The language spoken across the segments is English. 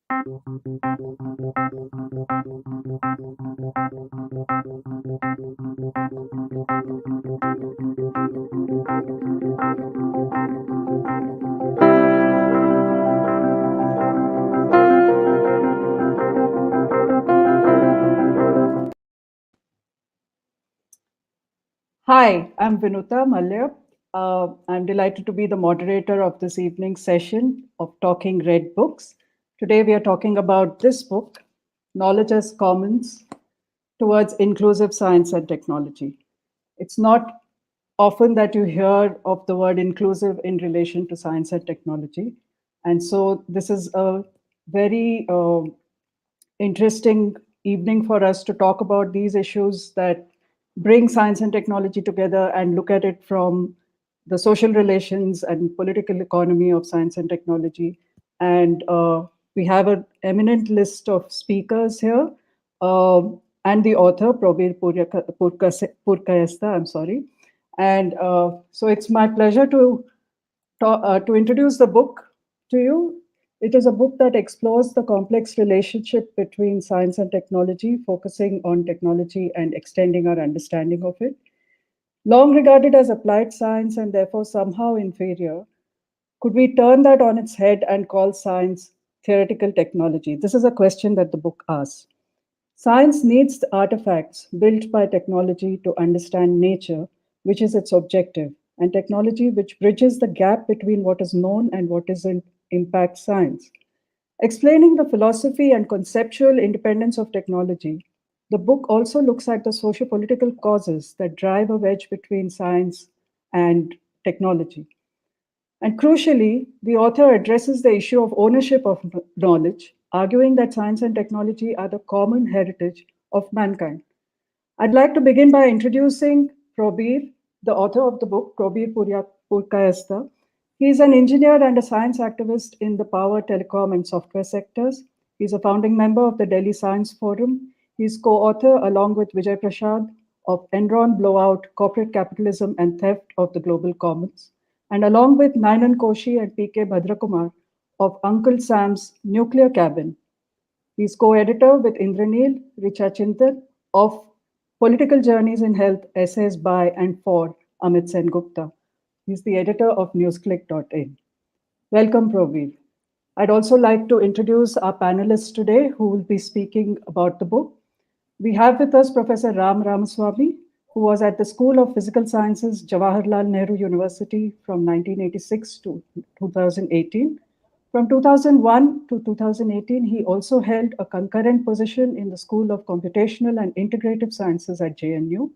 Hi, I'm Vinutha Mallya. I'm delighted to be the moderator of this evening's session of Talking Red Books. Today we are talking about this book, Knowledge as Commons Towards Inclusive Science and Technology. It's not often that you hear of the word inclusive in relation to science and technology. And so this is a very interesting evening for us to talk about these issues that bring science and technology together and look at it from the social relations and political economy of science and technology. And we have an eminent list of speakers here and the author, Prabir Purkayastha, I'm sorry. And so it's my pleasure to introduce the book to you. It is a book that explores the complex relationship between science and technology, focusing on technology and extending our understanding of it. Long regarded as applied science and therefore somehow inferior, could we turn that on its head and call science theoretical technology? This is a question that the book asks. Science needs the artifacts built by technology to understand nature, which is its objective, and technology which bridges the gap between what is known and what isn't impacts science. Explaining the philosophy and conceptual independence of technology, the book also looks at the socio-political causes that drive a wedge between science and technology. And crucially, the author addresses the issue of ownership of knowledge, arguing that science and technology are the common heritage of mankind. I'd like to begin by introducing Prabir, the author of the book, Prabir Purkayastha. He is an engineer and a science activist in the power, telecom, and software sectors. He's a founding member of the Delhi Science Forum. He's co-author, along with Vijay Prashad, of Enron Blowout, Corporate Capitalism and Theft of the Global Commons, and along with Nainan Koshi and P.K. Bhadrakumar of Uncle Sam's Nuclear Cabin. He's co-editor with Indraneel Richachintan of Political Journeys in Health, Essays by and for Amit Sen Gupta. He's the editor of NewsClick.in. Welcome, Prabir. I'd also like to introduce our panelists today who will be speaking about the book. We have with us Professor Ramaswamy, who was at the School of Physical Sciences, Jawaharlal Nehru University from 1986 to 2018. From 2001 to 2018, he also held a concurrent position in the School of Computational and Integrative Sciences at JNU.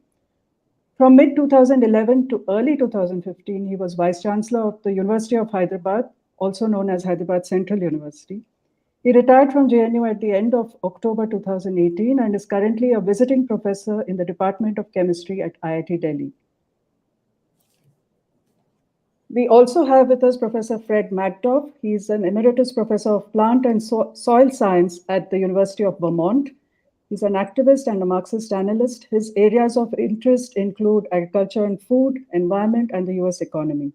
From mid-2011 to early 2015, he was Vice Chancellor of the University of Hyderabad, also known as Hyderabad Central University. He retired from JNU at the end of October 2018 and is currently a visiting professor in the Department of Chemistry at IIT Delhi. We also have with us Professor Fred Magdoff. He's an emeritus professor of plant and soil science at the University of Vermont. He's an activist and a Marxist analyst. His areas of interest include agriculture and food, environment, and the US economy.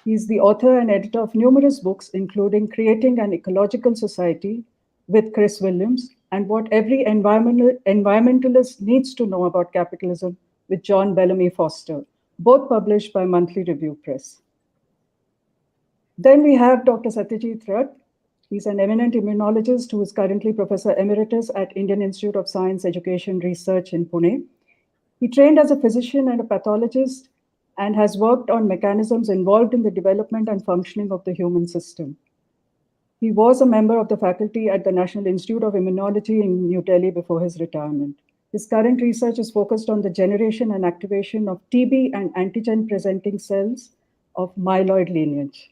He's the author and editor of numerous books, including Creating an Ecological Society with Chris Williams and What Every Environmentalist Needs to Know About Capitalism with John Bellamy Foster, both published by Monthly Review Press. Then we have Dr. Satyajit Rath. He's an eminent immunologist who is currently Professor Emeritus at Indian Institute of Science Education Research in Pune. He trained as a physician and a pathologist and has worked on mechanisms involved in the development and functioning of the human system. He was a member of the faculty at the National Institute of Immunology in New Delhi before his retirement. His current research is focused on the generation and activation of TB and antigen-presenting cells of myeloid lineage.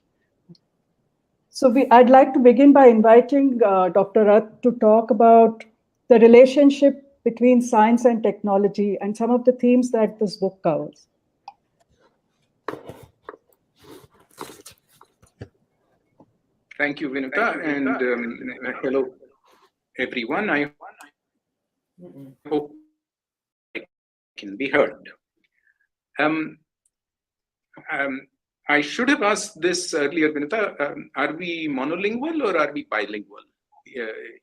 So I'd like to begin by inviting Dr. Rath to talk about the relationship between science and technology and some of the themes that this book covers. Thank you, Vinutha, and hello, everyone. I hope I can be heard. I should have asked this earlier, Vinutha. Are we monolingual or are we bilingual?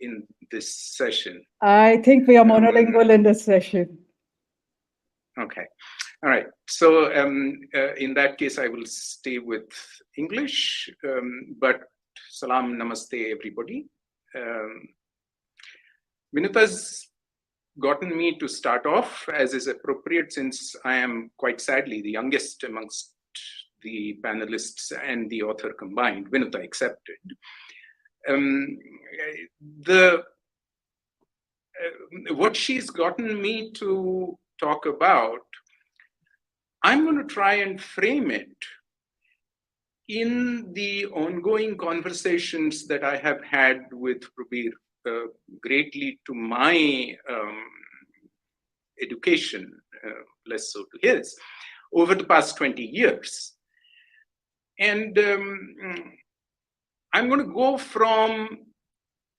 in this session? I think we are monolingual in this session. Okay. All right. So in that case, I will stay with English, but salam, namaste, everybody. Vinutha's gotten me to start off, as is appropriate, since I am quite sadly the youngest amongst the panelists and the author combined, Vinutha accepted. What she's gotten me to talk about, I'm going to try and frame it in the ongoing conversations that I have had with Prabir, greatly to my education, less so to his, over the past 20 years. And I'm going to go from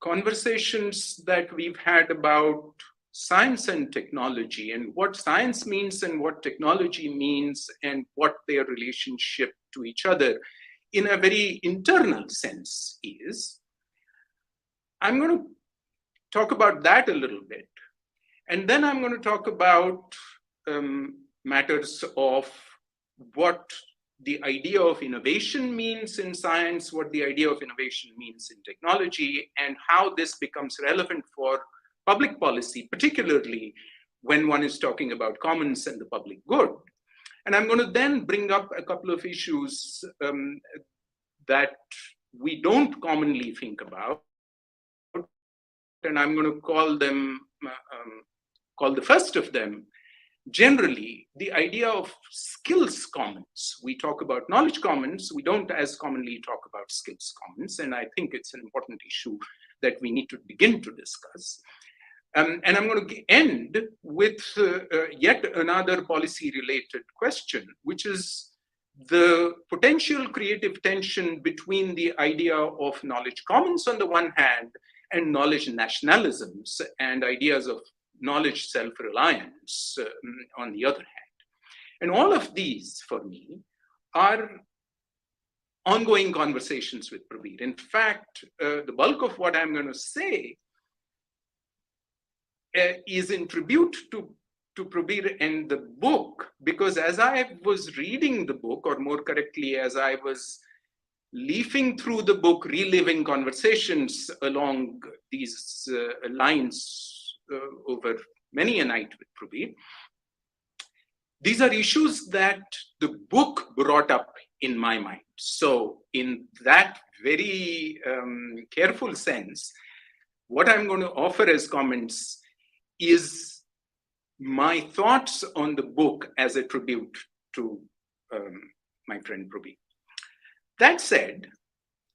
conversations that we've had about science and technology, and what science means and what technology means, and what their relationship to each other in a very internal sense is. I'm going to talk about that a little bit. And then I'm going to talk about matters of what the idea of innovation means in science, what the idea of innovation means in technology, and how this becomes relevant for public policy, particularly when one is talking about commons and the public good. And I'm going to then bring up a couple of issues that we don't commonly think about, and I'm going to call them, call the first of them, generally, the idea of skills commons. We talk about knowledge commons, we don't as commonly talk about skills commons, and I think it's an important issue that we need to begin to discuss. And I'm going to end with yet another policy-related question, which is the potential creative tension between the idea of knowledge commons on the one hand and knowledge nationalisms and ideas of knowledge self-reliance on the other hand. And all of these, for me, are ongoing conversations with Prabir. In fact, the bulk of what I'm going to say is in tribute to Prabir and the book, because as I was reading the book, or more correctly, as I was leafing through the book, reliving conversations along these lines over many a night with Prabir, these are issues that the book brought up in my mind. So in that very careful sense, what I'm going to offer as comments is my thoughts on the book as a tribute to my friend Prabir. That said,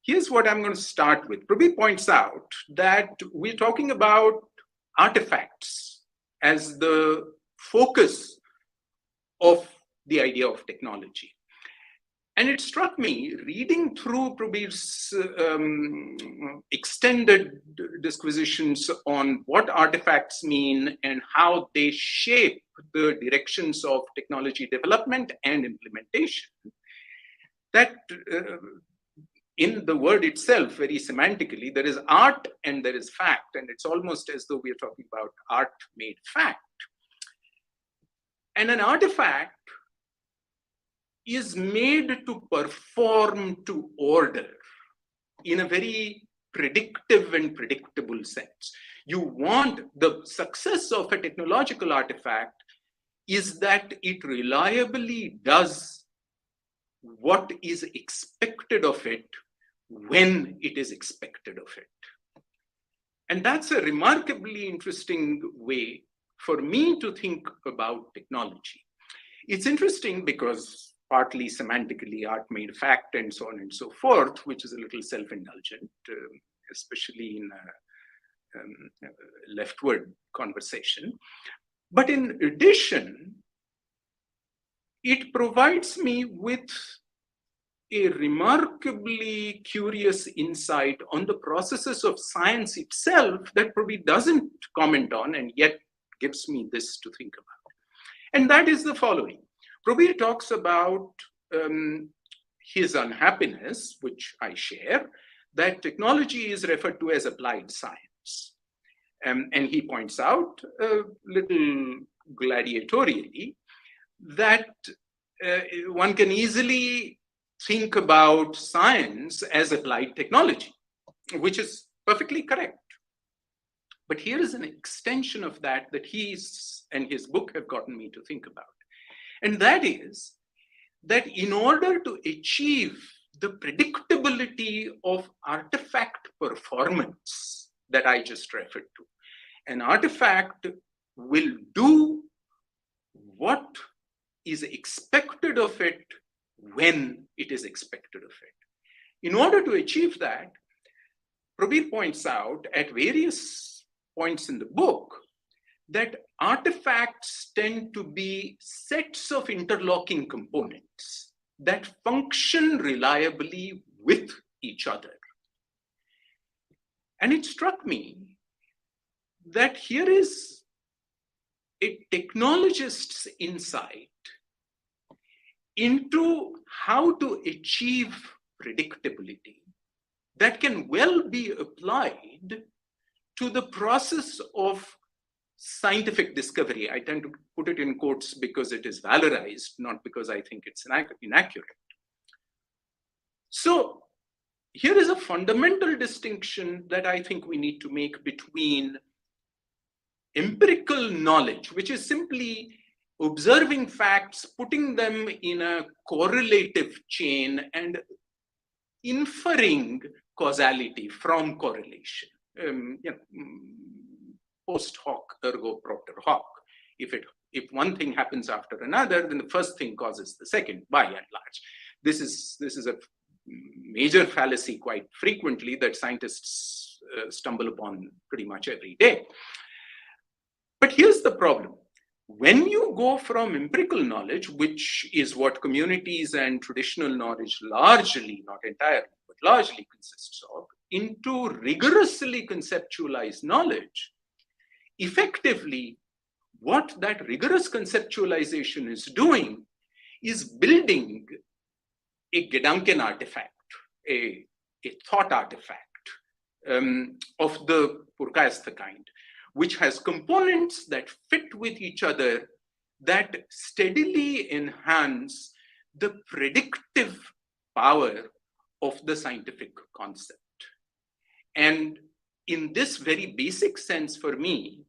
here's what I'm going to start with. Prabir points out that we're talking about artifacts as the focus of the idea of technology. And it struck me, reading through Prabir's extended disquisitions on what artifacts mean and how they shape the directions of technology development and implementation, that in the word itself, very semantically, there is art and there is fact. And it's almost as though we are talking about art made fact. And an artifact is made to perform to order in a very predictive and predictable sense. You want the success of a technological artifact is that it reliably does what is expected of it when it is expected of it. And that's a remarkably interesting way for me to think about technology. It's interesting because partly semantically, art made fact and so on and so forth, which is a little self-indulgent, especially in a leftward conversation. But in addition, it provides me with a remarkably curious insight on the processes of science itself that probably doesn't comment on and yet gives me this to think about. And that is the following. Prabir talks about his unhappiness, which I share, that technology is referred to as applied science. And he points out a little gladiatorially that one can easily think about science as applied technology, which is perfectly correct. But here is an extension of that he and his book have gotten me to think about. And that is that in order to achieve the predictability of artifact performance that I just referred to, an artifact will do what is expected of it when it is expected of it. In order to achieve that, Prabir points out at various points in the book that artifacts tend to be sets of interlocking components that function reliably with each other. And it struck me that here is a technologist's insight into how to achieve predictability that can well be applied to the process of scientific discovery. I tend to put it in quotes because it is valorized, not because I think it's inaccurate. So here is a fundamental distinction that I think we need to make between empirical knowledge, which is simply observing facts, putting them in a correlative chain and inferring causality from correlation. Post hoc ergo propter hoc. If one thing happens after another, then the first thing causes the second, by and large. This is a major fallacy quite frequently that scientists stumble upon pretty much every day. But here's the problem. When you go from empirical knowledge, which is what communities and traditional knowledge largely, not entirely, but largely consists of, into rigorously conceptualized knowledge, effectively, what that rigorous conceptualization is doing is building a Gedanken artifact, a thought artifact of the Purkayastha kind, which has components that fit with each other, that steadily enhance the predictive power of the scientific concept. And in this very basic sense for me,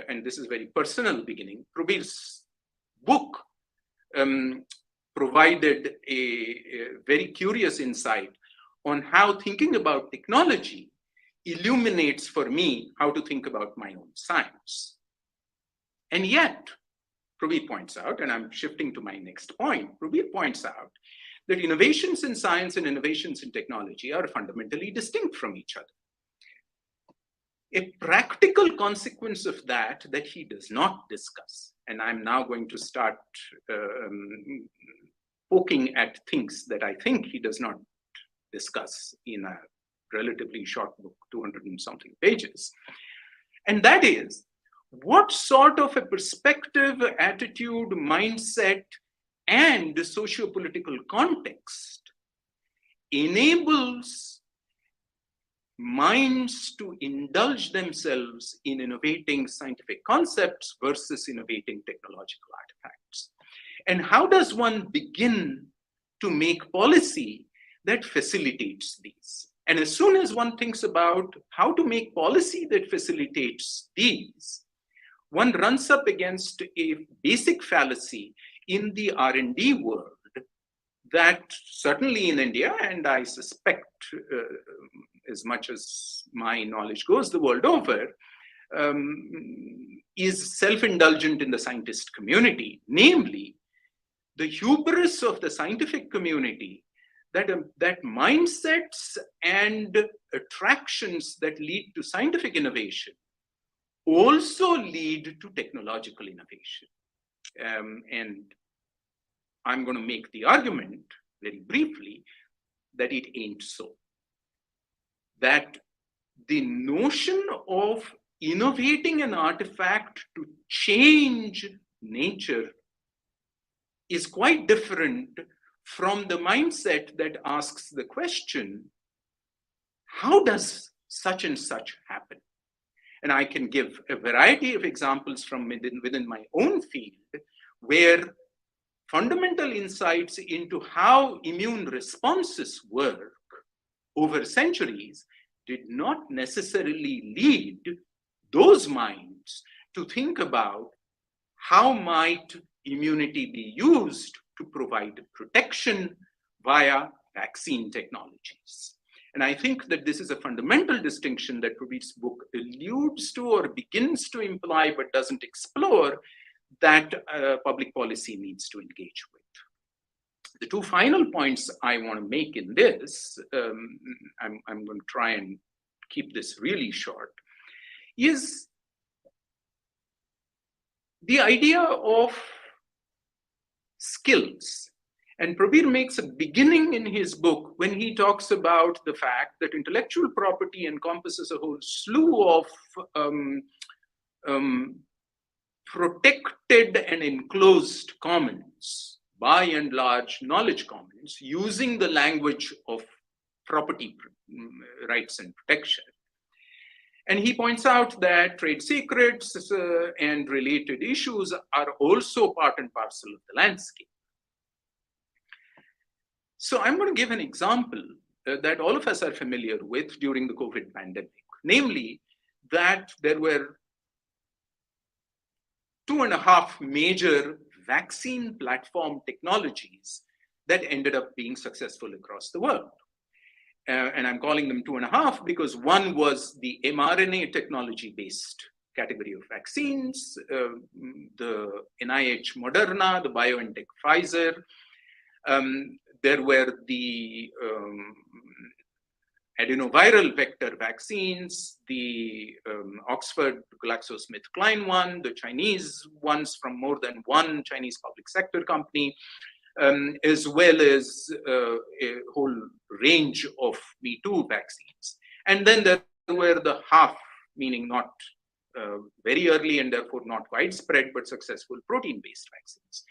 and this is very personal beginning, Prabir's book provided a very curious insight on how thinking about technology illuminates for me how to think about my own science. And yet, Prabir points out, and I'm shifting to my next point, Prabir points out that innovations in science and innovations in technology are fundamentally distinct from each other. A practical consequence of that he does not discuss, and I'm now going to start poking at things that I think he does not discuss in a relatively short book, 200 and something pages. And that is, what sort of a perspective, attitude, mindset, and socio-political context enables minds to indulge themselves in innovating scientific concepts versus innovating technological artifacts? And how does one begin to make policy that facilitates these? And as soon as one thinks about how to make policy that facilitates these, one runs up against a basic fallacy in the R&D world that certainly in India, and I suspect as much as my knowledge goes the world over, is self-indulgent in the scientist community, namely the hubris of the scientific community that mindsets and attractions that lead to scientific innovation also lead to technological innovation. And I'm going to make the argument very briefly that it ain't so. That the notion of innovating an artifact to change nature is quite different from the mindset that asks the question, how does such and such happen? And I can give a variety of examples from within my own field where fundamental insights into how immune responses work over centuries did not necessarily lead those minds to think about how might immunity be used to provide protection via vaccine technologies. And I think that this is a fundamental distinction that Prabir's book alludes to or begins to imply but doesn't explore, that public policy needs to engage with. The two final points I want to make in this, I'm going to try and keep this really short, is the idea of skills. And Prabir makes a beginning in his book when he talks about the fact that intellectual property encompasses a whole slew of protected and enclosed commons, by and large knowledge commons, using the language of property rights and protection. And he points out that trade secrets and related issues are also part and parcel of the landscape. So I'm going to give an example that all of us are familiar with during the COVID pandemic, namely that there were 2.5 major vaccine platform technologies that ended up being successful across the world. And I'm calling them 2.5 because one was the mRNA technology-based category of vaccines, the NIH Moderna, the BioNTech Pfizer. There were the adenoviral vector vaccines, the Oxford GlaxoSmithKline one, the Chinese ones from more than one Chinese public sector company, as well as a whole range of Me Too vaccines. And then there were the half, meaning not very early and therefore not widespread, but successful protein-based vaccines.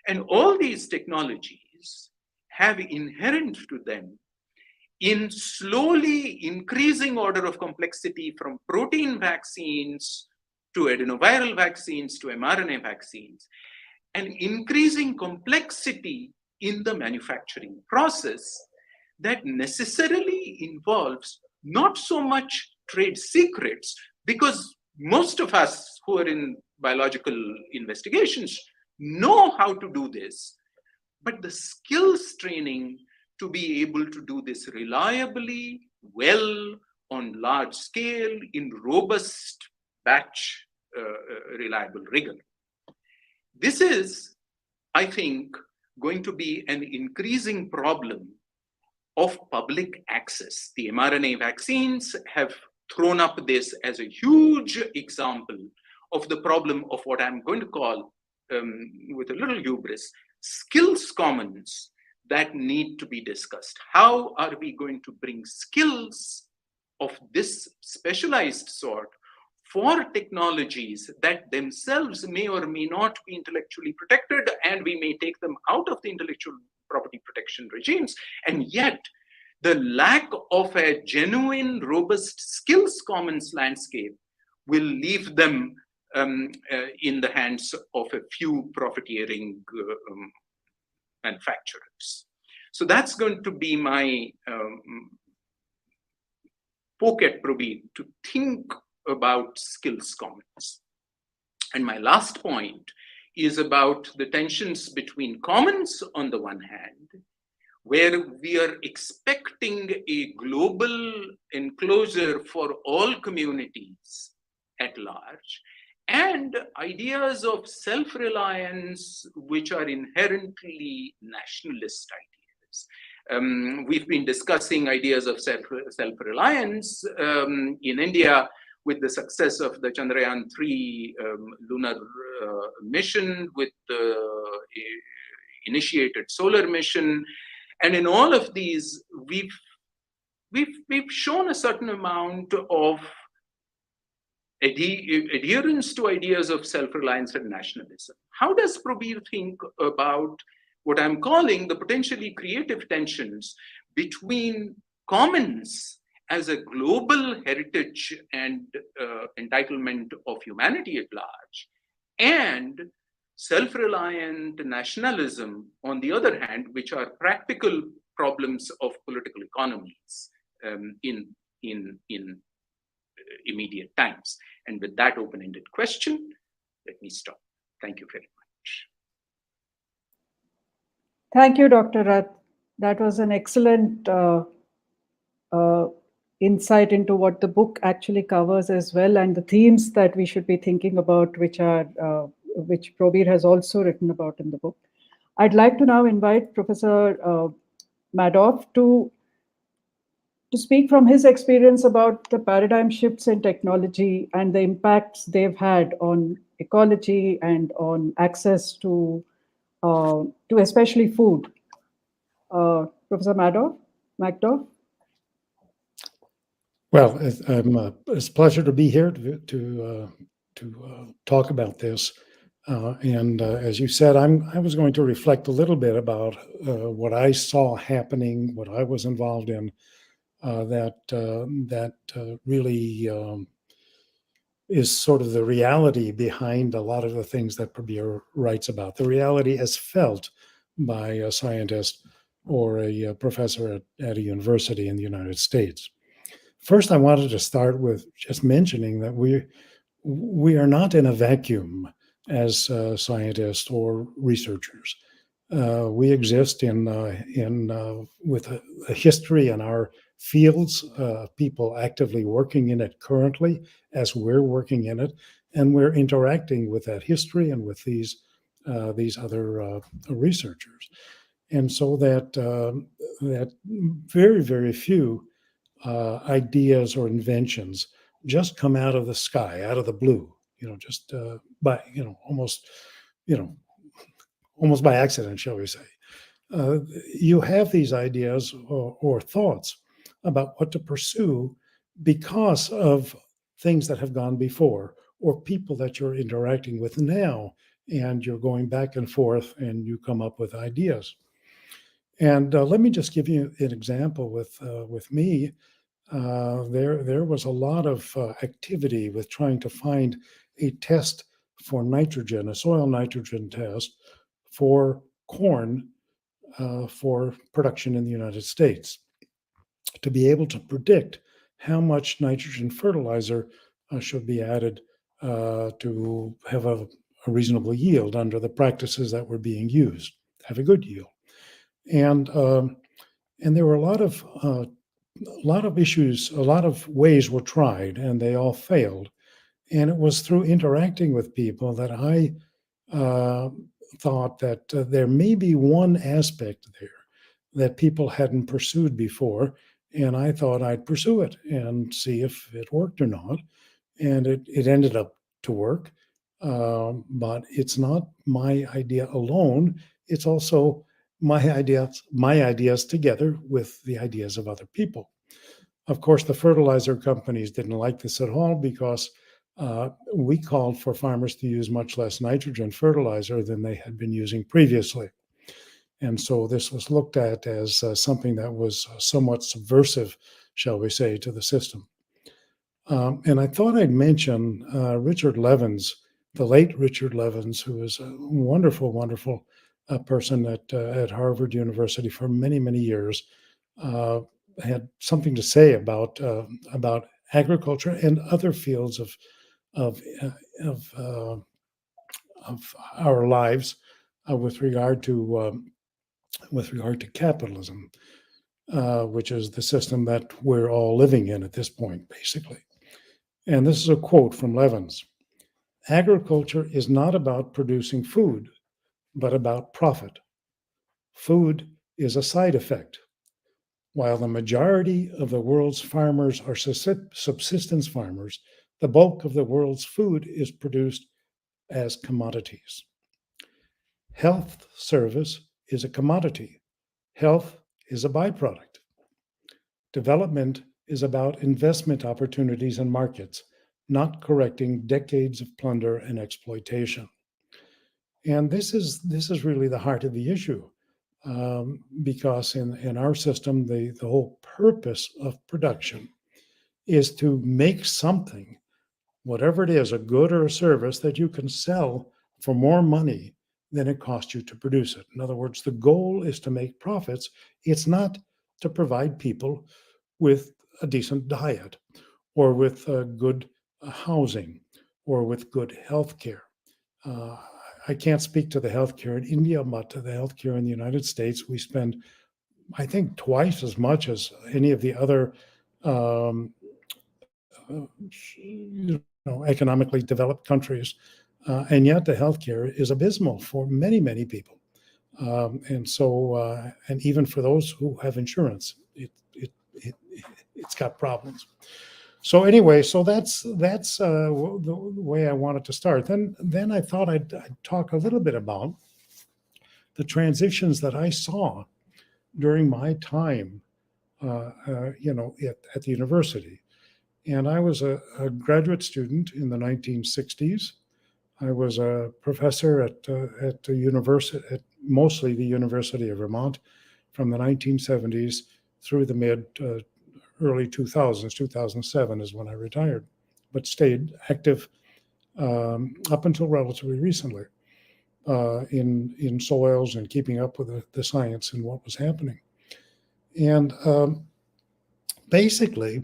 And all these technologies have inherent to them, in slowly increasing order of complexity from protein vaccines to adenoviral vaccines to mRNA vaccines, an increasing complexity in the manufacturing process that necessarily involves not so much trade secrets, because most of us who are in biological investigations know how to do this, but the skills training to be able to do this reliably, well, on large scale, in robust batch reliable rigor. This is, I think, going to be an increasing problem of public access. The mRNA vaccines have thrown up this as a huge example of the problem of what I'm going to call, with a little hubris, skills commons that need to be discussed. How are we going to bring skills of this specialized sort for technologies that themselves may or may not be intellectually protected, and we may take them out of the intellectual property protection regimes, and yet the lack of a genuine, robust skills commons landscape will leave them in the hands of a few profiteering manufacturers. So that's going to be my poke at Prabir, to think about skills commons. And my last point is about the tensions between commons on the one hand, where we are expecting a global enclosure for all communities at large, and ideas of self-reliance which are inherently nationalist ideas. We've been discussing ideas of self-reliance in India with the success of the Chandrayaan-3 lunar mission, with the initiated solar mission. And in all of these, we've shown a certain amount of adherence to ideas of self-reliance and nationalism. How does Prabir think about what I'm calling the potentially creative tensions between commons as a global heritage and entitlement of humanity at large, and self-reliant nationalism, on the other hand, which are practical problems of political economies in immediate times. And with that open-ended question, let me stop. Thank you very much. Thank you, Dr. Rath. That was an excellent insight into what the book actually covers as well, and the themes that we should be thinking about, which Prabir has also written about in the book. I'd like to now invite Professor Magdoff to speak from his experience about the paradigm shifts in technology and the impacts they've had on ecology and on access to especially food. Professor Magdoff? Well, it's a pleasure to be here to talk about this. And as you said, I was going to reflect a little bit about what I saw happening, what I was involved in, that really is sort of the reality behind a lot of the things that Prabir writes about, the reality as felt by a scientist or a professor at a university in the United States. First, I wanted to start with just mentioning that we are not in a vacuum as scientists or researchers. We exist with a history in our fields, people actively working in it currently as we're working in it, and we're interacting with that history and with these other researchers. And so that very, very few ideas or inventions just come out of the sky, out of the blue, just by, almost by accident, shall we say. You have these ideas or thoughts about what to pursue because of things that have gone before or people that you're interacting with now, and you're going back and forth and you come up with ideas. And let me just give you an example with me. There was a lot of activity with trying to find a test for nitrogen, a soil nitrogen test for corn for production in the United States, to be able to predict how much nitrogen fertilizer should be added to have a reasonable yield under the practices that were being used, have a good yield. And there were a lot of issues, a lot of ways were tried, and they all failed. And it was through interacting with people that I thought that there may be one aspect there that people hadn't pursued before, and I thought I'd pursue it and see if it worked or not. And it ended up to work, but it's not my idea alone. It's also my ideas together with the ideas of other people. Of course, the fertilizer companies didn't like this at all because we called for farmers to use much less nitrogen fertilizer than they had been using previously. And so this was looked at as something that was somewhat subversive, shall we say, to the system. And I thought I'd mention Richard Levins, the late Richard Levins, who was a wonderful, wonderful person at Harvard University for many, many years, had something to say about agriculture and other fields of our lives with regard to capitalism, which is the system that we're all living in at this point, basically. And this is a quote from Levins: "Agriculture is not about producing food, but about profit. Food is a side effect. While the majority of the world's farmers are subsistence farmers, the bulk of the world's food is produced as commodities. Health service is a commodity. Health is a byproduct. Development is about investment opportunities and markets, not correcting decades of plunder and exploitation." And this is really the heart of the issue, because in our system, the whole purpose of production is to make something, whatever it is, a good or a service that you can sell for more money than it cost you to produce it. In other words, the goal is to make profits. It's not to provide people with a decent diet or with good housing or with good health care. I can't speak to the healthcare in India, but to the healthcare in the United States, we spend, I think, twice as much as any of the other um, economically developed countries. And yet the healthcare is abysmal for many, many people. And even for those who have insurance, it's got problems. So anyway, so that's the way I wanted to start. Then I thought I'd talk a little bit about the transitions that I saw during my time, at the university. And I was a graduate student in the 1960s. I was a professor at the university, at mostly the University of Vermont, from the 1970s through the early 2000s. 2007 is when I retired, but stayed active up until relatively recently in soils and keeping up with the science and what was happening. And basically,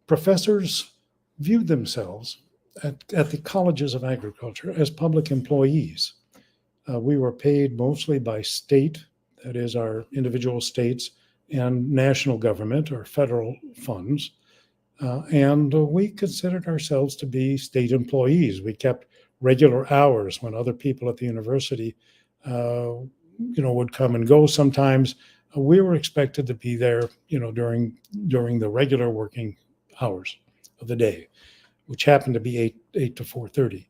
professors viewed themselves at the colleges of agriculture as public employees. We were paid mostly by state, that is, our individual states, and national government or federal funds. And we considered ourselves to be state employees. We kept regular hours when other people at the university, would come and go sometimes. We were expected to be there, during the regular working hours of the day, which happened to be 8 to 4:30.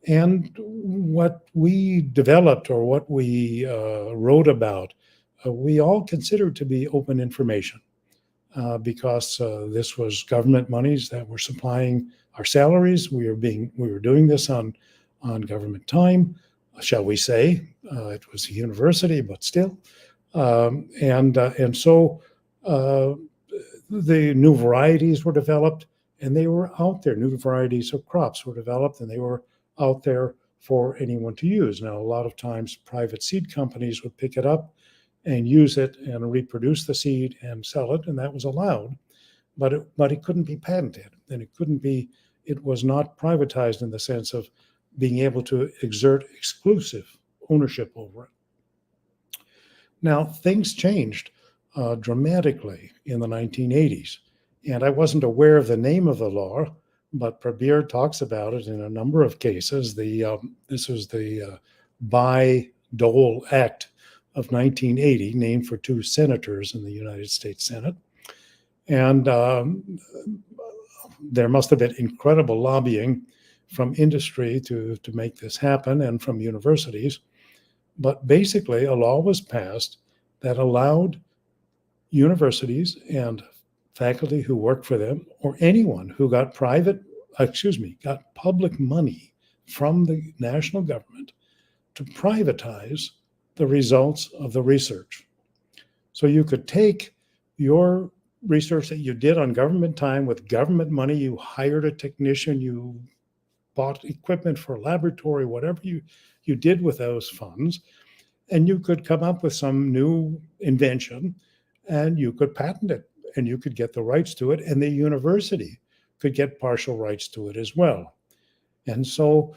And what we developed or what we wrote about, we all considered to be open information because this was government monies that were supplying our salaries. We were doing this on government time, shall we say? It was a university, but still. And so the new varieties were developed, and they were out there. New varieties of crops were developed, and they were out there for anyone to use. Now, a lot of times private seed companies would pick it up and use it and reproduce the seed and sell it, and that was allowed, but it couldn't be patented, and it was not privatized in the sense of being able to exert exclusive ownership over it. Now, things changed dramatically in the 1980s, and I wasn't aware of the name of the law, but Prabir talks about it in a number of cases. This was the Bayh-Dole Act of 1980, named for two senators in the United States Senate. And there must have been incredible lobbying from industry to make this happen and from universities. But basically, a law was passed that allowed universities and faculty who worked for them, or anyone who got public money from the national government, to privatize the results of the research. So you could take your research that you did on government time with government money, you hired a technician, you bought equipment for a laboratory, whatever you did with those funds, and you could come up with some new invention and you could patent it and you could get the rights to it, and the university could get partial rights to it as well. And so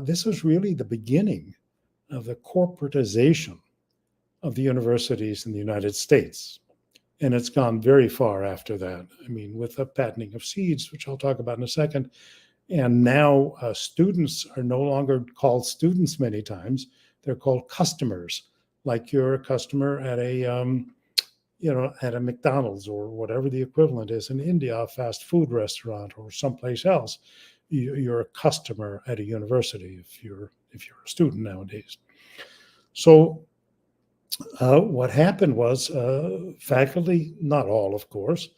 this was really the beginning of the corporatization of the universities in the United States. And it's gone very far after that. I mean, with the patenting of seeds, which I'll talk about in a second. And now students are no longer called students many times. They're called customers, like you're a customer at a McDonald's or whatever the equivalent is in India, a fast food restaurant or someplace else. You're a customer at a university if you're a student nowadays. So what happened was faculty, not all, of course,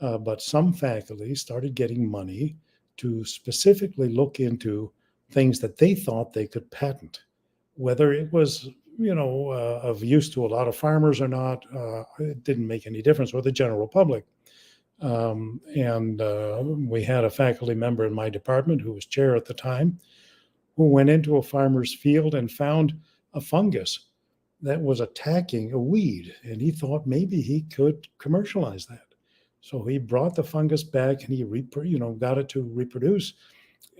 but some faculty started getting money to specifically look into things that they thought they could patent, whether it was, of use to a lot of farmers or not, it didn't make any difference, or the general public. And we had a faculty member in my department who was chair at the time, who went into a farmer's field and found a fungus that was attacking a weed, and he thought maybe he could commercialize that. So he brought the fungus back, and he got it to reproduce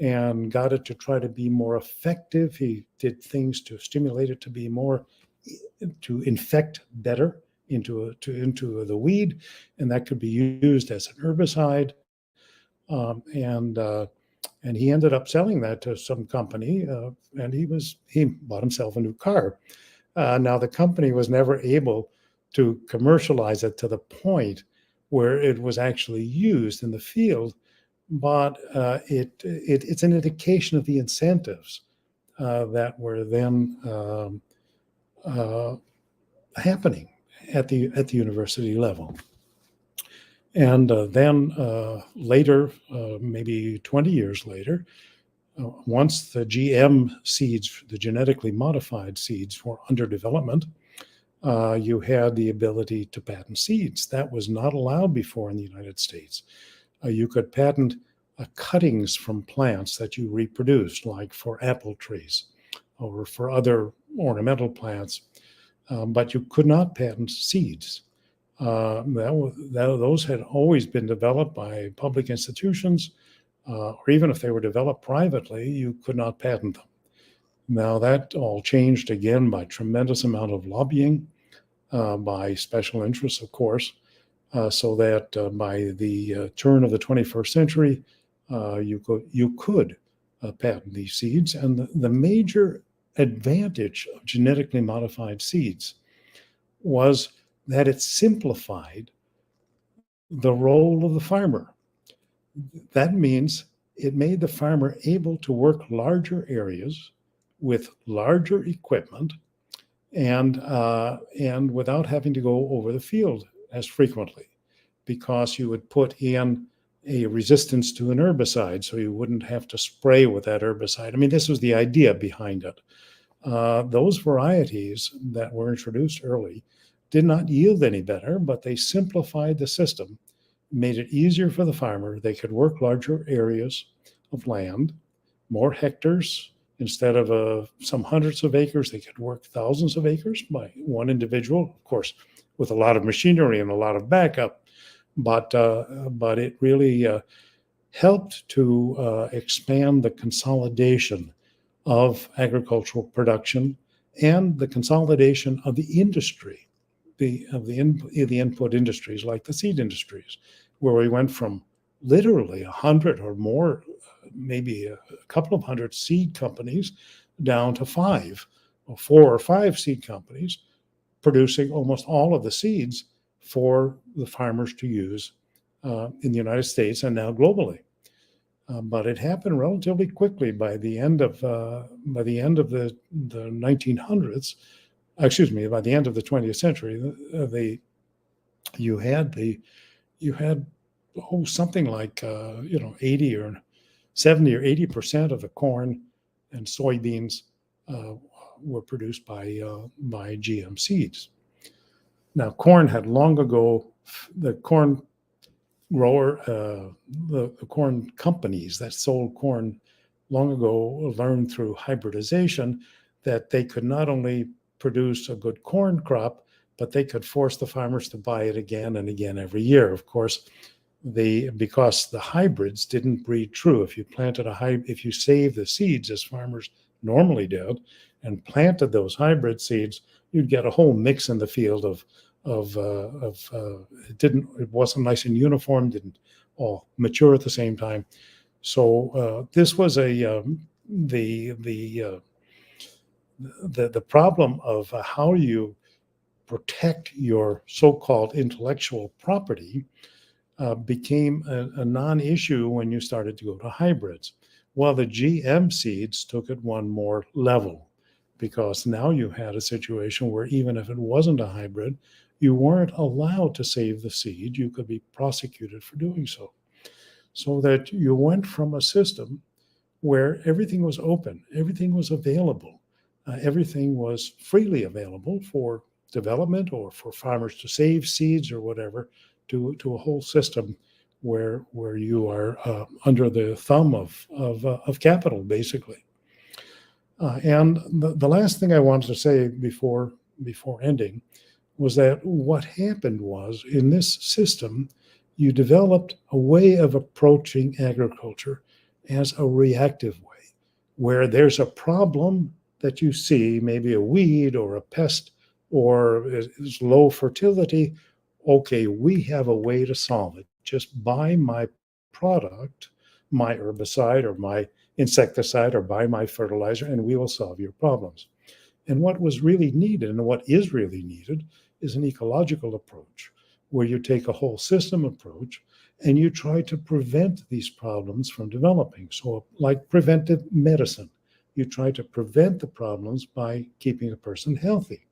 and got it to try to be more effective. He did things to stimulate it to be more, to infect better into the weed, and that could be used as an herbicide. And he ended up selling that to some company, and he bought himself a new car. Now the company was never able to commercialize it to the point where it was actually used in the field, but it's an indication of the incentives that were then happening at the university level. And then later, maybe 20 years later, once the GM seeds, the genetically modified seeds, were under development, you had the ability to patent seeds. That was not allowed before in the United States. You could patent cuttings from plants that you reproduced, like for apple trees or for other ornamental plants, but you could not patent seeds. Those had always been developed by public institutions, or even if they were developed privately, you could not patent them. Now that all changed again by tremendous amount of lobbying, by special interests, of course, so that by the turn of the 21st century, you could patent these seeds. And the major advantage of genetically modified seeds was that it simplified the role of the farmer. That means it made the farmer able to work larger areas with larger equipment and without having to go over the field as frequently, because you would put in a resistance to an herbicide, so you wouldn't have to spray with that herbicide. I mean, this was the idea behind it. Those varieties that were introduced early did not yield any better, but they simplified the system, made it easier for the farmer. They could work larger areas of land, more hectares. Instead of some hundreds of acres, they could work thousands of acres by one individual, of course, with a lot of machinery and a lot of backup. But it really helped to expand the consolidation of agricultural production and the consolidation of the industry, the input industries like the seed industries, where we went from literally 100 or more, maybe a couple of hundred seed companies, down to 4 or 5 seed companies producing almost all of the seeds for the farmers to use in the United States and now globally. But it happened relatively quickly. By the end of the 1900s, excuse me, by the end of the 20th century, you had something like 80 or 70 or 80% of the corn and soybeans were produced by GM seeds. Now, corn had long ago, the corn grower, the corn companies that sold corn long ago learned through hybridization that they could not only produce a good corn crop, but they could force the farmers to buy it again and again every year. Of course, because the hybrids didn't breed true. If you saved the seeds as farmers normally did and planted those hybrid seeds, you'd get a whole mix in the field it wasn't nice and uniform, didn't all mature at the same time. So this was the problem of how you protect your so-called intellectual property became a non-issue when you started to go to hybrids. Well, the GM seeds took it one more level, because now you had a situation where even if it wasn't a hybrid, you weren't allowed to save the seed. You could be prosecuted for doing so. So that you went from a system where everything was open, everything was available, everything was freely available for development or for farmers to save seeds or whatever, to a whole system where you are under the thumb of capital, basically. And the last thing I wanted to say before ending was that what happened was, in this system, you developed a way of approaching agriculture as a reactive way, where there's a problem that you see, maybe a weed or a pest or is low fertility. Okay, we have a way to solve it. Just buy my product, my herbicide or my insecticide, or buy my fertilizer, and we will solve your problems. And what was really needed, and what is really needed, is an ecological approach, where you take a whole system approach and you try to prevent these problems from developing. So, like preventive medicine, you try to prevent the problems by keeping a person healthy.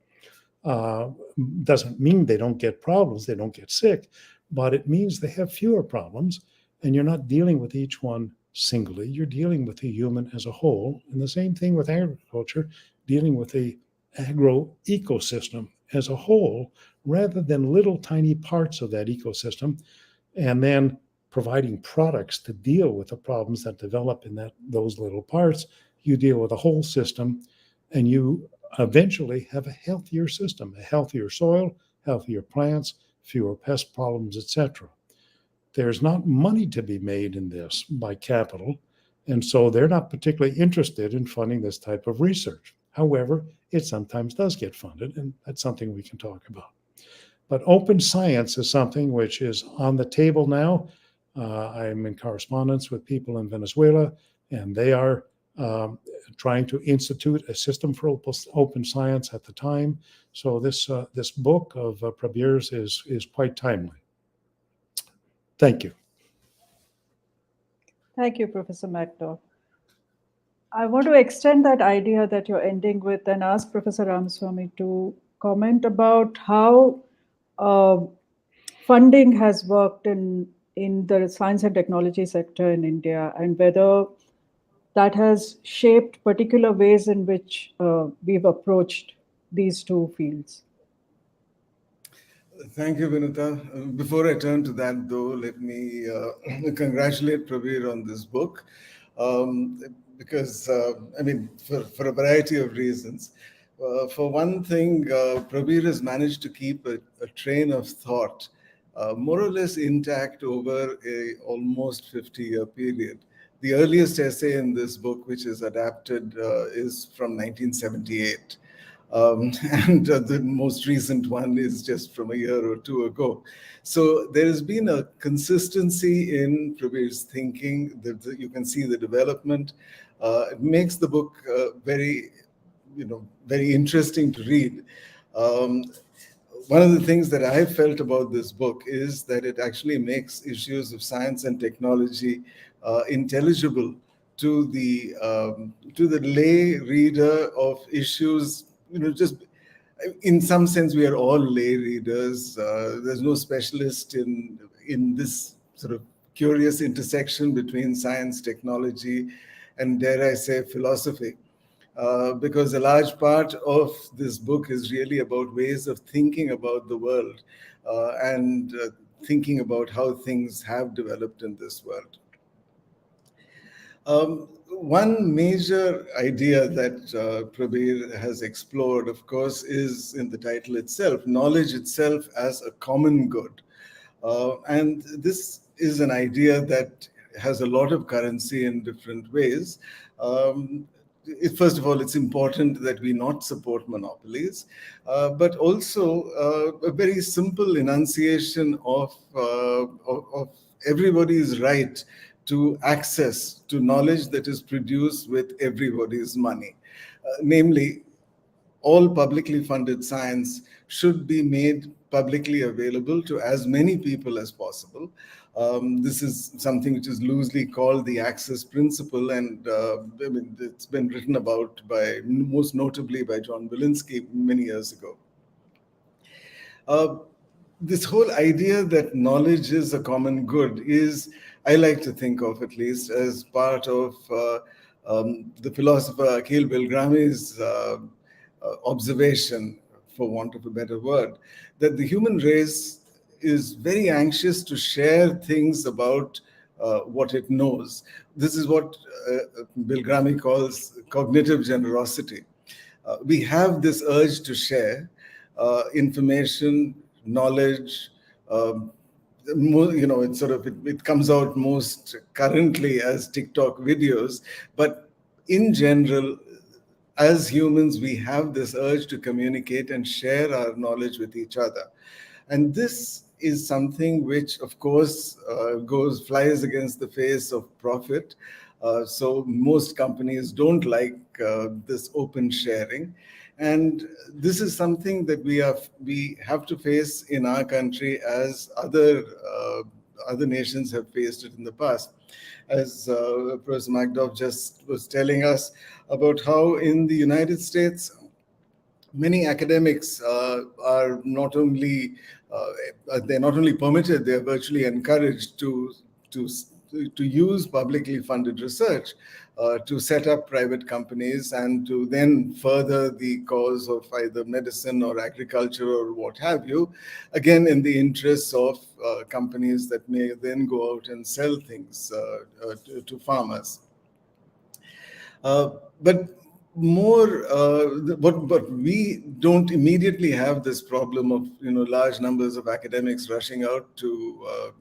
Doesn't mean they don't get problems, they don't get sick, but it means they have fewer problems, and you're not dealing with each one singly, you're dealing with the human as a whole. And the same thing with agriculture, dealing with the agro ecosystem as a whole, rather than little tiny parts of that ecosystem, and then providing products to deal with the problems that develop in those little parts. You deal with a whole system, and you eventually have a healthier system, a healthier soil, healthier plants, fewer pest problems, etc. There's not money to be made in this by capital, and so they're not particularly interested in funding this type of research. However, it sometimes does get funded, and that's something we can talk about. But open science is something which is on the table now. I'm in correspondence with people in Venezuela, and they are trying to institute a system for open science at the time. So this book of Prabir's is quite timely. Thank you. Thank you, Professor Magdoff. I want to extend that idea that you're ending with and ask Professor Ramaswamy to comment about how funding has worked in the science and technology sector in India, and whether that has shaped particular ways in which we've approached these two fields. Thank you, Vinutha. Before I turn to that, though, let me congratulate Prabir on this book, because, for a variety of reasons. For one thing, Prabir has managed to keep a train of thought more or less intact over a almost 50-year period. The earliest essay in this book, which is adapted, is from 1978. And the most recent one is just from a year or two ago. So there has been a consistency in Prabir's thinking. You can see the development. It makes the book very interesting to read. One of the things that I felt about this book is that it actually makes issues of science and technology intelligible to the lay reader of issues. Just in some sense, we are all lay readers. There's no specialist in this sort of curious intersection between science, technology, and, dare I say, philosophy. Because a large part of this book is really about ways of thinking about the world and thinking about how things have developed in this world. One major idea that Prabir has explored, of course, is in the title itself, knowledge itself as a common good. And this is an idea that has a lot of currency in different ways. First of all, it's important that we not support monopolies, but also a very simple enunciation of everybody's right to access to knowledge that is produced with everybody's money. Namely, all publicly funded science should be made publicly available to as many people as possible. This is something which is loosely called the access principle, and it's been written about most notably by John Wilinski many years ago. This whole idea that knowledge is a common good is, I like to think of at least, as part of The philosopher Akhil Bilgrami's observation, for want of a better word, that the human race is very anxious to share things about what it knows. This is what Bilgrami calls cognitive generosity. We have this urge to share information, knowledge. It comes out most currently as TikTok videos, but in general, as humans, we have this urge to communicate and share our knowledge with each other. And this is something which, of course, flies against the face of profit. So most companies don't like this open sharing. And this is something that we have to face in our country, as other nations have faced it in the past. As Professor Magdoff just was telling us about how in the United States, many academics are not only they're not only permitted, they're virtually encouraged to use publicly funded research to set up private companies and to then further the cause of either medicine or agriculture or what have you, again in the interests of companies that may then go out and sell things to farmers. But we don't immediately have this problem of large numbers of academics rushing out to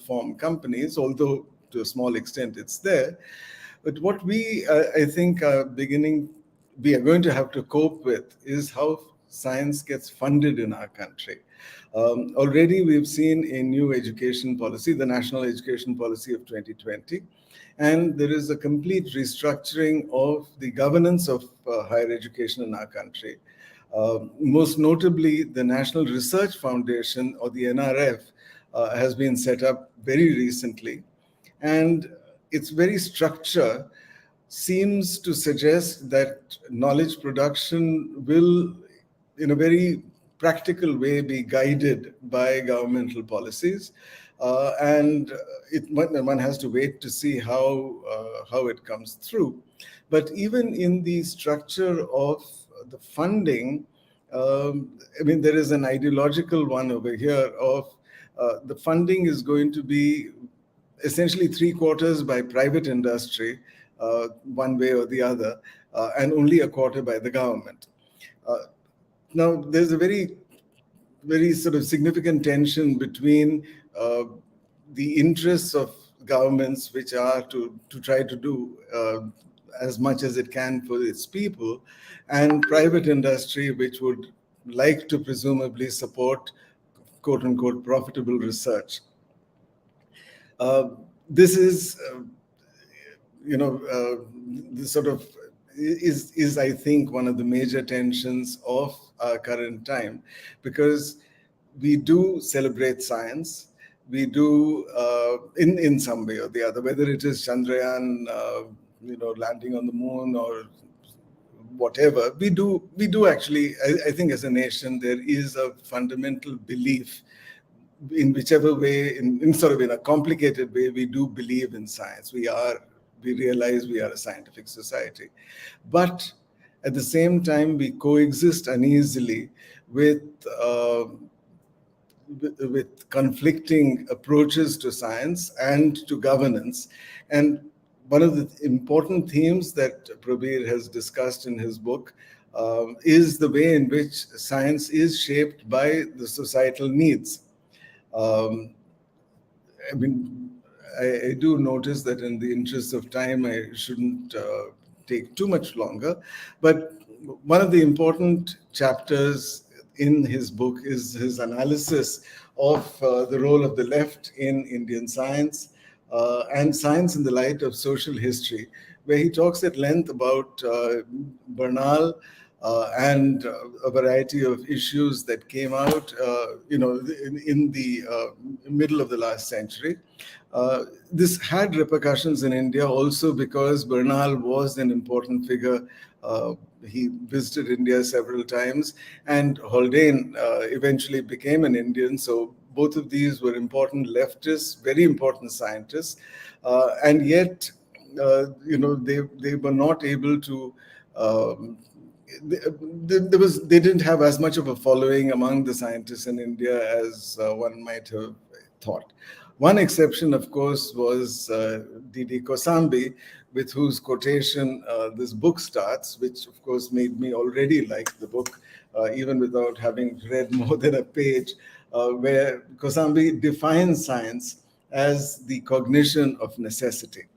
form companies, although to a small extent it's there. But what I think we are going to have to cope with is how science gets funded in our country. Already we've seen a new education policy, the National Education Policy of 2020, and there is a complete restructuring of the governance of higher education in our country. Most notably, the National Research Foundation, or the NRF, has been set up very recently. And its very structure seems to suggest that knowledge production will, in a very practical way, be guided by governmental policies. And one has to wait to see how it comes through. But even in the structure of the funding, there is an ideological one over here of the funding is going to be essentially 3/4 by private industry, one way or the other, and only 1/4 by the government. Now, there's a very, very sort of significant tension between the interests of governments, which are to try to do as much as it can for its people, and private industry, which would like to presumably support quote unquote profitable research. This is, this sort of is, I think, one of the major tensions of our current time, because we do celebrate science. We do, in some way or the other, whether it is Chandrayaan, landing on the moon or whatever, we do actually, I think as a nation, there is a fundamental belief in whichever way, in sort of in a complicated way, we do believe in science. We realize we are a scientific society. But at the same time, we coexist uneasily with conflicting approaches to science and to governance. And one of the important themes that Prabir has discussed in his book is the way in which science is shaped by the societal needs. I do notice that in the interest of time, I shouldn't take too much longer. But one of the important chapters in his book is his analysis of the role of the left in Indian science and science in the light of social history, where he talks at length about Bernal and a variety of issues that came out, in the middle of the last century. This had repercussions in India also because Bernal was an important figure. He visited India several times, and Haldane eventually became an Indian. So both of these were important leftists, very important scientists, and yet they were not able to. They didn't have as much of a following among the scientists in India as one might have thought. One exception, of course, was D.D. Kosambi, with whose quotation this book starts, which of course made me already like the book, even without having read more than a page, where Kosambi defines science as the cognition of necessity.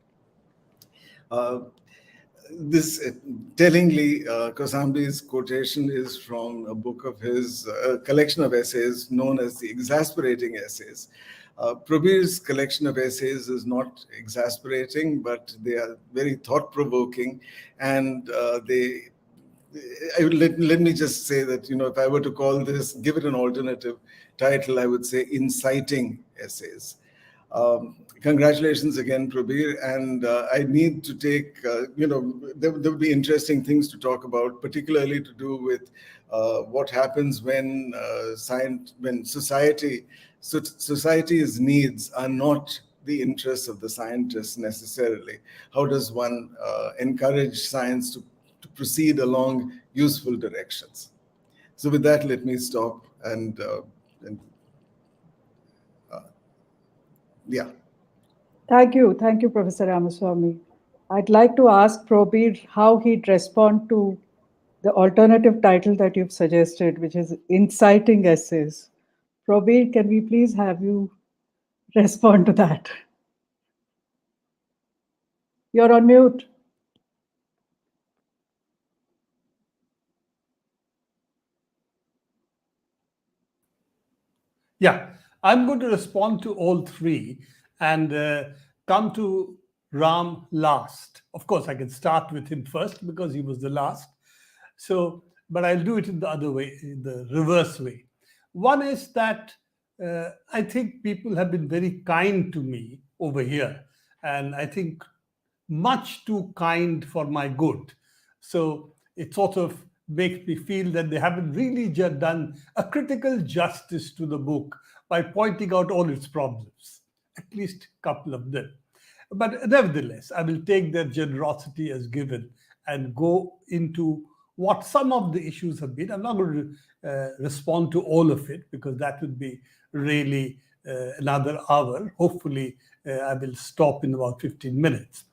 This tellingly, Kosambi's quotation is from a book of his, a collection of essays known as the Exasperating Essays. Prabir's collection of essays is not exasperating, but they are very thought-provoking, and let me just say that, if I were to call this, give it an alternative title, I would say inciting essays. Congratulations again, Prabir. And I need to take, there will be interesting things to talk about, particularly to do with what happens when society's needs are not the interests of the scientists necessarily. How does one encourage science to proceed along useful directions? So with that, let me stop and yeah. Thank you, Professor Ramaswamy. I'd like to ask Prabir how he'd respond to the alternative title that you've suggested, which is Inciting Essays. Prabir, can we please have you respond to that? You're on mute. Yeah, I'm going to respond to all three and come to Ram last. Of course, I can start with him first because he was the last. So, but I'll do it in the other way, in the reverse way. One is that I think people have been very kind to me over here, and I think much too kind for my good. So it sort of makes me feel that they haven't really done a critical justice to the book by pointing out all its problems, at least a couple of them. But nevertheless, I will take their generosity as given and go into what some of the issues have been. I'm not going to respond to all of it because that would be really another hour. Hopefully, I will stop in about 15 minutes.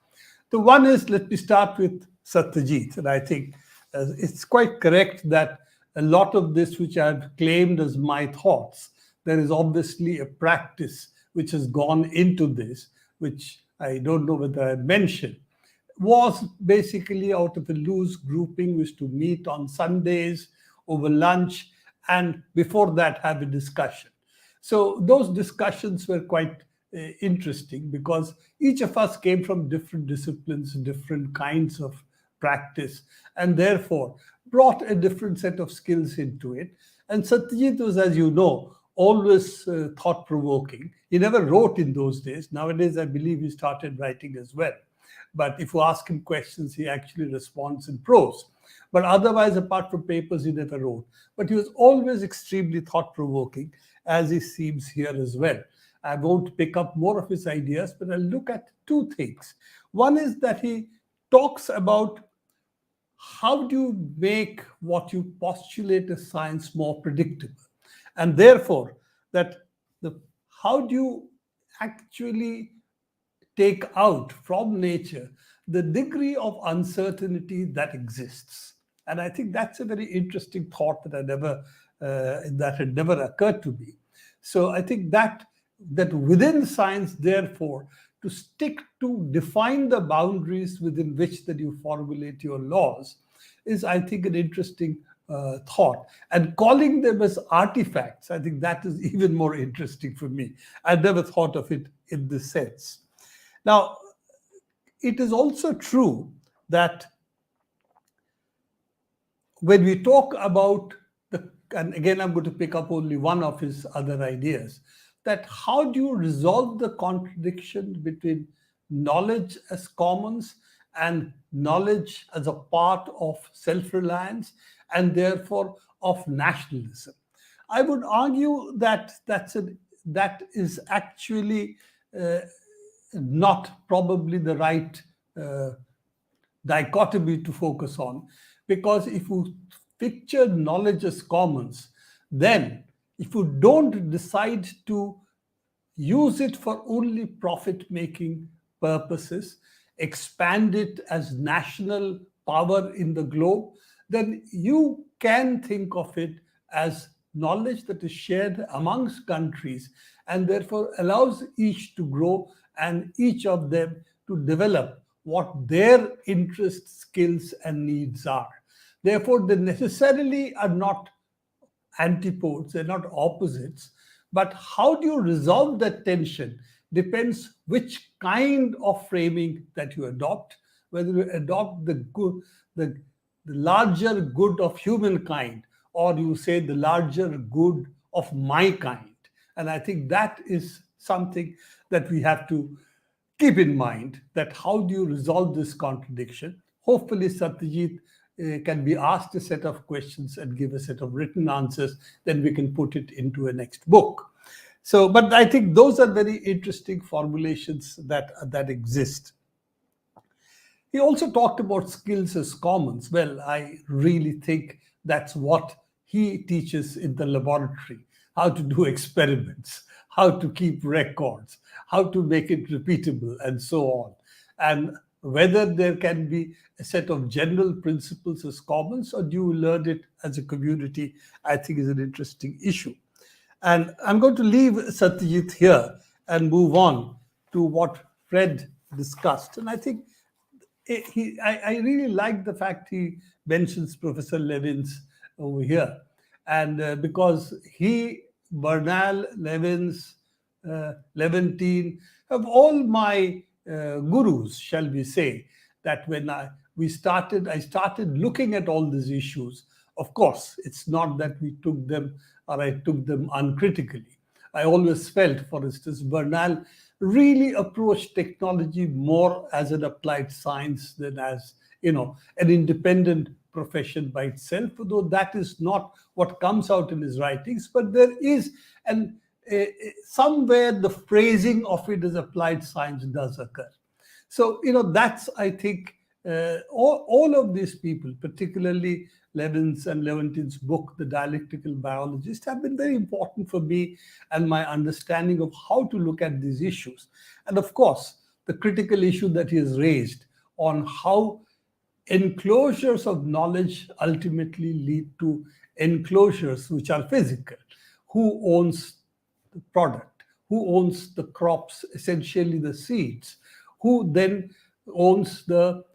The one is, let me start with Satyajit. And I think it's quite correct that a lot of this, which I've claimed as my thoughts, there is obviously a practice which has gone into this, which I don't know whether I mentioned, was basically out of a loose grouping, was to meet on Sundays over lunch, and before that have a discussion. So those discussions were quite interesting because each of us came from different disciplines, different kinds of practice, and therefore brought a different set of skills into it. And Satyajit was, as you know, always thought-provoking. He never wrote in those days. Nowadays, I believe he started writing as well. But if you ask him questions, he actually responds in prose. But otherwise, apart from papers, he never wrote. But he was always extremely thought-provoking, as he seems here as well. I won't pick up more of his ideas, but I'll look at two things. One is that he talks about how do you make what you postulate as science more predictable? And therefore, how do you actually take out from nature the degree of uncertainty that exists? And I think that's a very interesting thought that had never occurred to me. So I think that within science, therefore, to stick to define the boundaries within which that you formulate your laws is, I think, an interesting thought. And calling them as artifacts, I think that is even more interesting for me. I never thought of it in this sense. Now, it is also true that when we talk about and again, I'm going to pick up only one of his other ideas, that how do you resolve the contradiction between knowledge as commons and knowledge as a part of self-reliance and therefore of nationalism? I would argue that that is actually not probably the right dichotomy to focus on, because if you picture knowledge as commons, then if you don't decide to use it for only profit-making purposes, expand it as national power in the globe, then you can think of it as knowledge that is shared amongst countries and therefore allows each to grow and each of them to develop what their interests, skills, and needs are. Therefore, they necessarily are not antipodes, they're not opposites. But how do you resolve that tension depends which kind of framing that you adopt, whether you adopt the good, the larger good of humankind, or you say the larger good of my kind. And I think that is something that we have to keep in mind, that how do you resolve this contradiction? Hopefully, Satyajit can be asked a set of questions and give a set of written answers, then we can put it into a next book. So, but I think those are very interesting formulations that exist. He also talked about skills as commons. Well, I really think that's what he teaches in the laboratory: how to do experiments, how to keep records, how to make it repeatable, and so on. And whether there can be a set of general principles as commons, or do you learn it as a community, I think is an interesting issue. And I'm going to leave Satyajit here and move on to what Fred discussed. And I think I really like the fact he mentions Professor Levins over here. And because he, Bernal, Levins, Levantine, have all my gurus, shall we say, that when I started looking at all these issues. Of course, it's not that we took them or I took them uncritically. I always felt, for instance, Bernal really approached technology more as an applied science than as, an independent profession by itself, though that is not what comes out in his writings. But there is somewhere the phrasing of it as applied science does occur. So, that's, I think, all of these people, particularly Levins and Levantine's book, The Dialectical Biologist, have been very important for me and my understanding of how to look at these issues. And of course, the critical issue that he has raised on how enclosures of knowledge ultimately lead to enclosures which are physical. Who owns the product? Who owns the crops, essentially the seeds? Who then owns the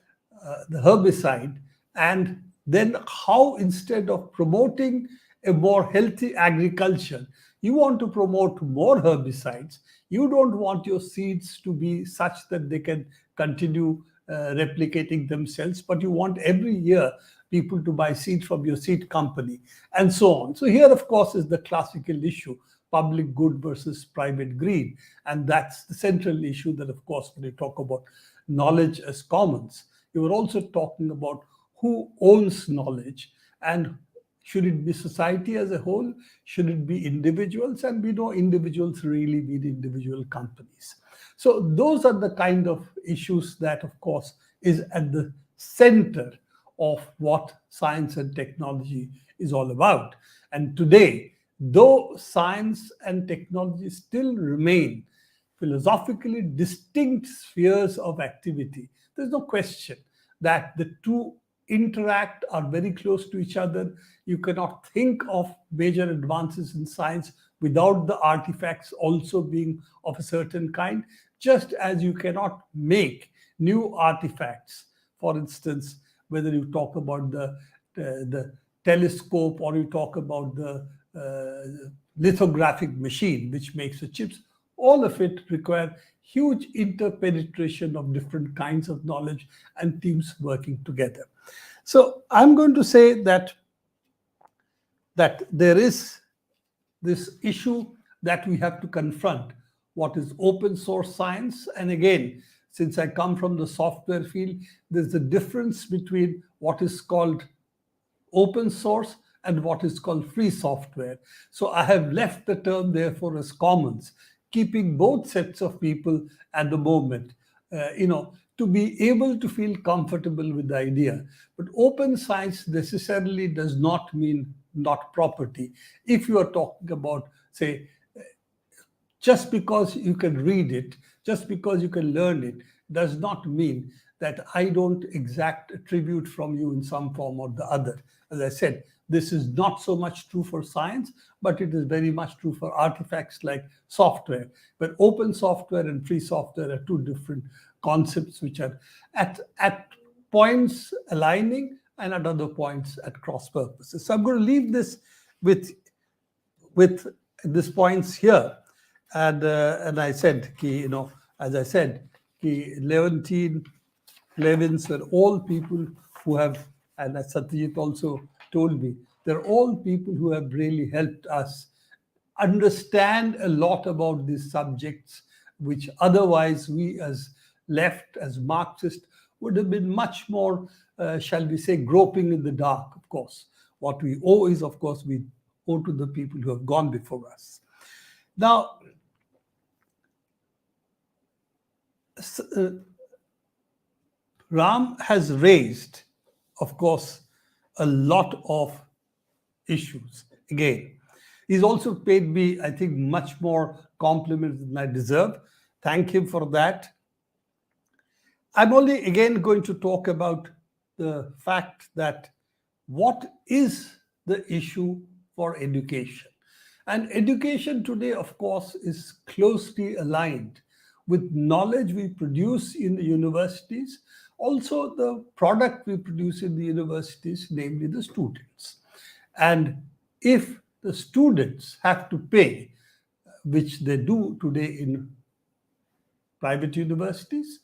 herbicide? And then how, instead of promoting a more healthy agriculture, you want to promote more herbicides. You don't want your seeds to be such that they can continue replicating themselves, but you want every year people to buy seeds from your seed company, and so on. So here, of course, is the classical issue: public good versus private greed. And that's the central issue that, of course, when you talk about knowledge as commons, you were also talking about who owns knowledge, and should it be society as a whole? Should it be individuals? And we know individuals really mean individual companies. So those are the kind of issues that, of course, is at the center of what science and technology is all about. And today, though science and technology still remain philosophically distinct spheres of activity, there's no question that the two interact, are very close to each other. You cannot think of major advances in science without the artifacts also being of a certain kind, just as you cannot make new artifacts. For instance, whether you talk about the telescope or you talk about the lithographic machine, which makes the chips, all of it require huge interpenetration of different kinds of knowledge and teams working together. So I'm going to say that there is this issue that we have to confront: what is open source science? And again, since I come from the software field, there's a difference between what is called open source and what is called free software. So I have left the term, therefore, as commons, keeping both sets of people at the moment, to be able to feel comfortable with the idea. But open science necessarily does not mean not property. If you are talking about, say, just because you can read it, just because you can learn it, does not mean that I don't exact a tribute from you in some form or the other. As I said, this is not so much true for science, but it is very much true for artifacts like software. But open software and free software are two different concepts which are at points aligning and at other points at cross purposes. So I'm going to leave this with these points here. And I said, as I said, 11 Levins were all people who have, and as Satyajit also told me, they're all people who have really helped us understand a lot about these subjects, which otherwise we as left, as Marxist, would have been much more, shall we say, groping in the dark, of course. What we owe is, of course, we owe to the people who have gone before us. Now, Ram has raised, of course, a lot of issues. Again, he's also paid me, I think, much more compliments than I deserve. Thank him for that. I'm only again going to talk about the fact that what is the issue for education? And education today, of course, is closely aligned with knowledge we produce in the universities, also the product we produce in the universities, namely the students. And if the students have to pay, which they do today in private universities,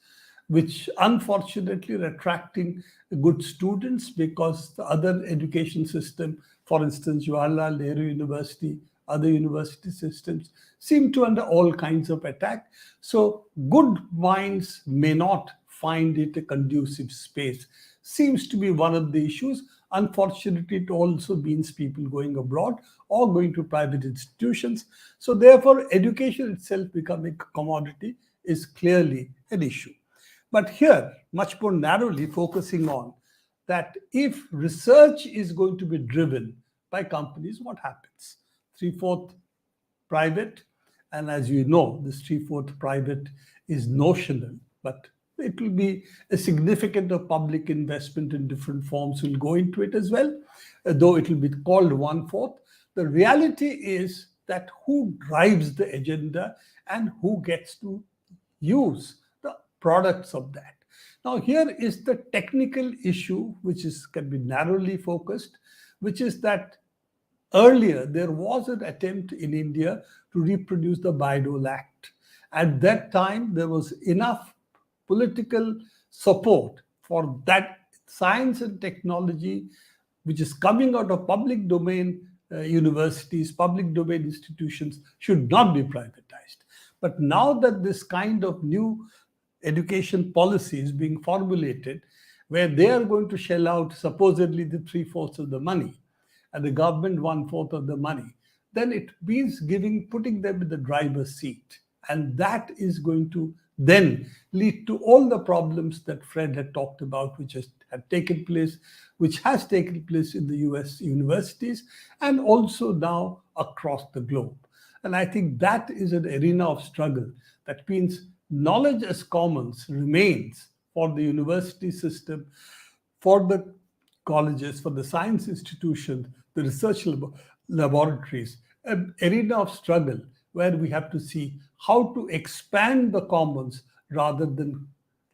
which unfortunately are attracting good students because the other education system, for instance, Jawaharlal Nehru University, other university systems, seem to under all kinds of attack. So good minds may not find it a conducive space. Seems to be one of the issues. Unfortunately, it also means people going abroad or going to private institutions. So therefore, education itself becoming a commodity is clearly an issue. But here, much more narrowly focusing on that if research is going to be driven by companies, what happens? 3/4 private, and as you know, this 3/4 private is notional, but it will be a significant of public investment in different forms will go into it as well, though it will be called 1/4. The reality is that who drives the agenda and who gets to use the products of that. Now, here is the technical issue, which can be narrowly focused, which is that earlier there was an attempt in India to reproduce the Bayh-Dole Act. At that time, there was enough political support for that science and technology, which is coming out of public domain universities, public domain institutions, should not be privatized. But now that this kind of new education policy is being formulated, where they are going to shell out supposedly the 3/4 of the money and the government 1/4 of the money, then it means putting them in the driver's seat. And that is going to then lead to all the problems that Fred had talked about, which has taken place in the US universities and also now across the globe. And I think that is an arena of struggle. That means knowledge as commons remains for the university system, for the colleges, for the science institutions, the research laboratories, an arena of struggle where we have to see how to expand the commons rather than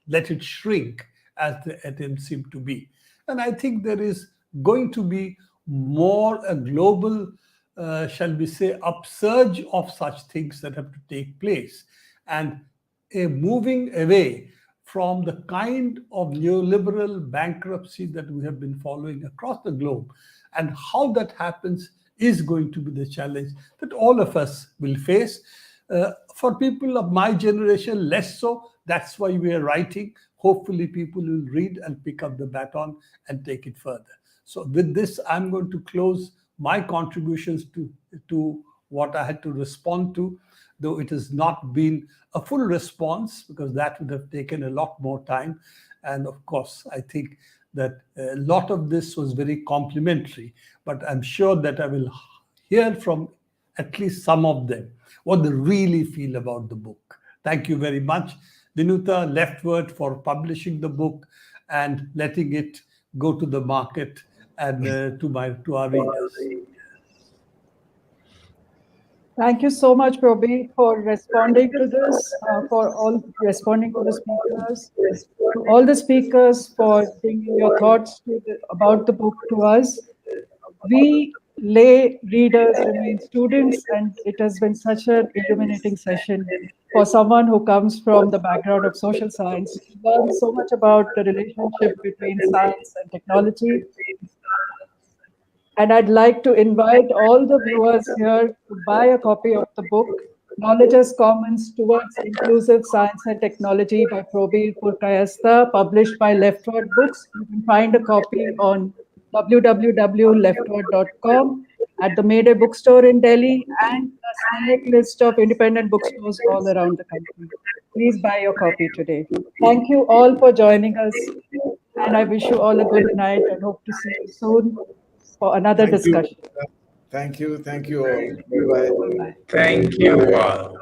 let it shrink as the attempts seem to be. And I think there is going to be more a global, shall we say, upsurge of such things that have to take place, and a moving away from the kind of neoliberal bankruptcy that we have been following across the globe. And how that happens is going to be the challenge that all of us will face. For people of my generation, less so. That's why we are writing. Hopefully people will read and pick up the baton and take it further. So with this, I'm going to close my contributions to what I had to respond to, though it has not been a full response because that would have taken a lot more time. And of course, I think that a lot of this was very complimentary, but I'm sure that I will hear from at least some of them what they really feel about the book. Thank you very much, Vinutha, Leftword, for publishing the book and letting it go to the market and to our readers. Thank you so much, Prabir, for responding to this, for all responding to the speakers, to all the speakers for bringing your thoughts about the book to us. We lay readers remain students, and it has been such an illuminating session for someone who comes from the background of social science. We learned so much about the relationship between science and technology. And I'd like to invite all the viewers here to buy a copy of the book, Knowledge as Commons Towards Inclusive Science and Technology by Prabir Purkayastha, published by Leftword Books. You can find a copy on www.leftword.com, at the Mayday Bookstore in Delhi, and a select list of independent bookstores all around the country. Please buy your copy today. Thank you all for joining us, and I wish you all a good night and hope to see you soon for another Thank you. discussion. Thank you. Thank you all. Bye-bye. Thank you all.